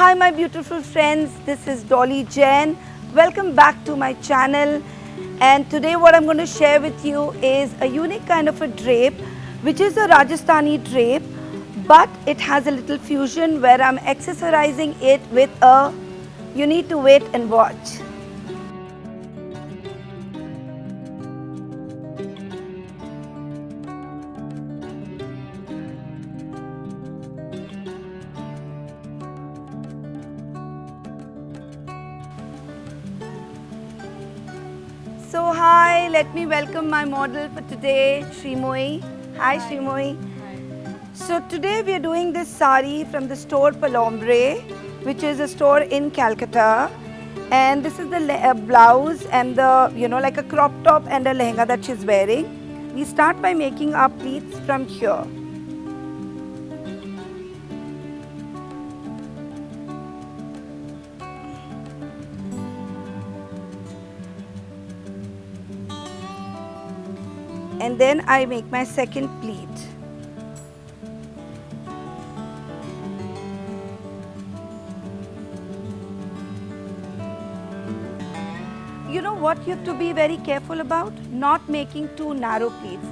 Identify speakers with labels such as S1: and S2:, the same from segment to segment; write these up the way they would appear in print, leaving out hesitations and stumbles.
S1: Hi my beautiful friends, this is Dolly Jain. Welcome back to my channel, and today what I'm going to share with you is a unique kind of a drape, which is a Rajasthani drape, but it has a little fusion where I'm accessorizing it with a you need to wait and watch. So hi, let me welcome my model for today, Shrimoy. Hi Shrimoy. So today we are doing this sari from the store Palombre, which is a store in Calcutta. And this is the blouse and the, like a crop top and a lehenga that she's wearing. We start by making our pleats from here. And then I make my second pleat. You know what you have to be very careful about? Not making too narrow pleats.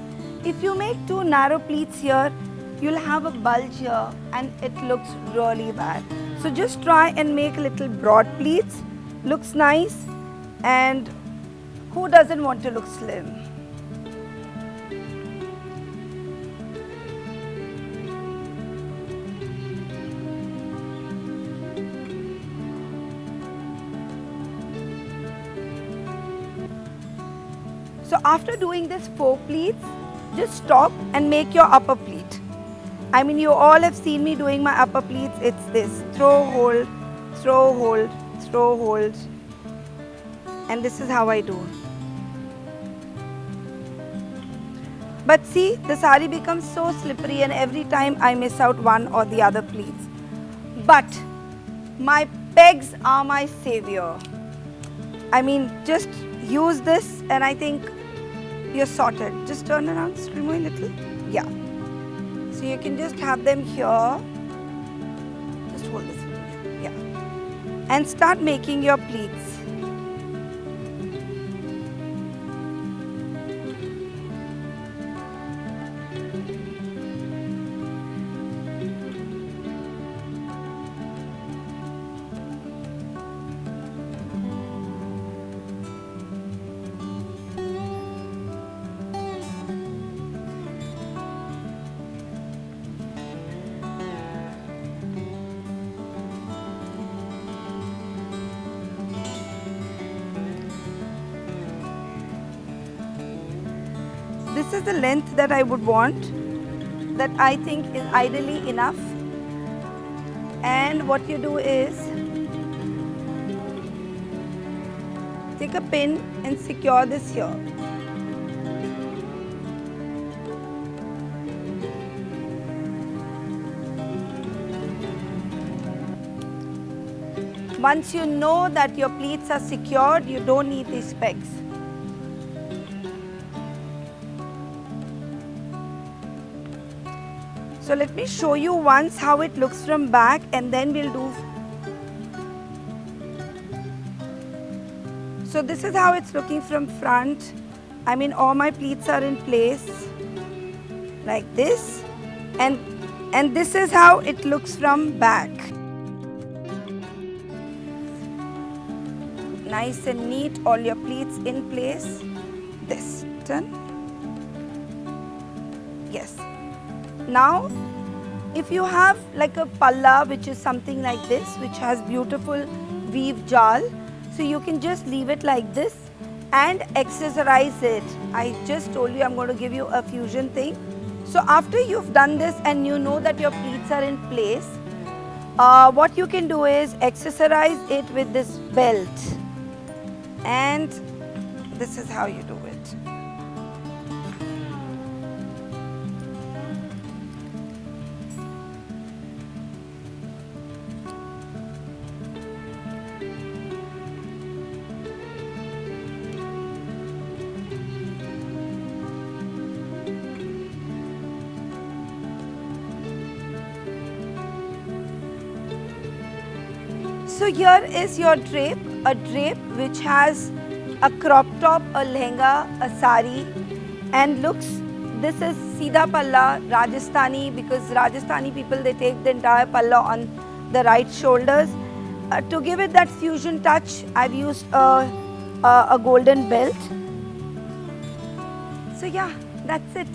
S1: If you make too narrow pleats here, you'll have a bulge here and it looks really bad. So just try and make little broad pleats. Looks nice, and who doesn't want to look slim? So after doing this 4 pleats, just stop and make your upper pleat. I mean, you all have seen me doing my upper pleats. It's this: throw, hold, throw, hold, throw, hold. And this is how I do. But see, the sari becomes so slippery and every time I miss out one or the other pleats. But my pegs are my savior. I mean, just use this and I think you're sorted. Just turn around, Srimo, a little. Yeah. So you can just have them here. Just hold this. Yeah. And start making your pleats. This is the length that I would want, that I think is ideally enough. And what you do is take a pin and secure this here. Once you know that your pleats are secured, you don't need these pegs. So let me show you once how it looks from back, and then we'll do. So this is how it's looking from front. I mean, all my pleats are in place like this, and this is how it looks from back. Nice and neat, all your pleats in place. This, turn. Yes. Now, if you have like a palla, which is something like this, which has beautiful weave jal, so you can just leave it like this and accessorize it. I just told you I'm going to give you a fusion thing. So after you've done this and you know that your pleats are in place, what you can do is accessorize it with this belt. And this is how you do it. So here is your drape, a drape which has a crop top, a lehenga, a sari, and looks, this is Sida Palla, Rajasthani, because Rajasthani people, they take the entire palla on the right shoulders. To give it that fusion touch, I've used a golden belt. So yeah, that's it.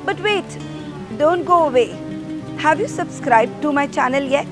S1: But wait, don't go away. Have you subscribed to my channel yet?